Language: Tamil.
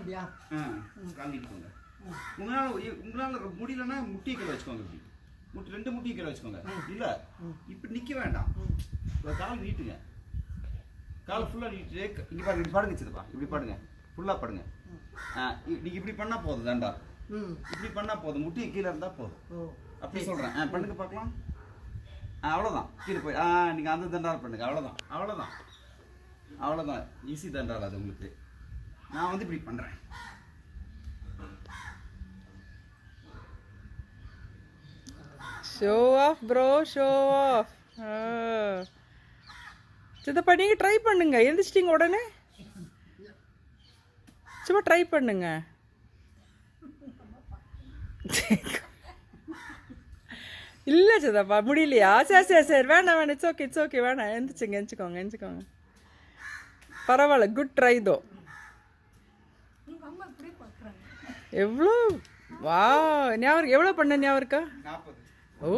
அப்படியா? கால் நீட்டுக்கோங்க. உங்களால் முடியலன்னா முட்டியை கீழே வச்சுக்கோங்க. இப்படி ரெண்டு முட்டியை கீழே வச்சுக்கோங்க. இல்லை இப்படி நிற்க வேண்டாம். கால் நீட்டுங்க. காலை ஃபுல்லாக நீட்டு. இங்கே பாருங்க, இப்படி பாடுங்க சித்தப்பா. இப்படி பாடுங்க, ஃபுல்லாக பாடுங்க. நீங்கள் இப்படி பண்ணால் போதும் தாண்டா. இப்படி பண்ணால் போதும், முட்டியை கீழே இருந்தால் போதும். அப்படி சொல்கிறேன். பண்ணுங்க பார்க்கலாம். அவ்வளோதான். கீழே போய் நீங்கள் அந்த தண்டால் பண்ணுங்க. அவ்வளோதான், அவ்வளோதான், அவ்வளோதான். ஈஸி தண்டால் அது உங்களுக்கு. நான் வந்து இப்படி பண்ணுறேன். Show off bro, show off. சித்தப்பா நீங்கள் ட்ரை பண்ணுங்க. எழுந்திரிச்சிட்டிங்க உடனே சும்மா ட்ரை பண்ணுங்க. இல்லை சித்தப்பா முடியலையா? சரி சரி சரி, வேணாம் வேணாம். இட்ஸ் ஓகே, இட்ஸ் ஓகே, வேணாம். எந்திரிச்சுங்க, எந்திரிச்சுக்கோங்க, எந்திரிச்சுக்கோங்க. பரவாயில்ல, குட் ட்ரை தோ. எவ்வளோ வா ஞாபகம், எவ்வளோ பண்ண ஞாபகம் இருக்கா? 40. ஓ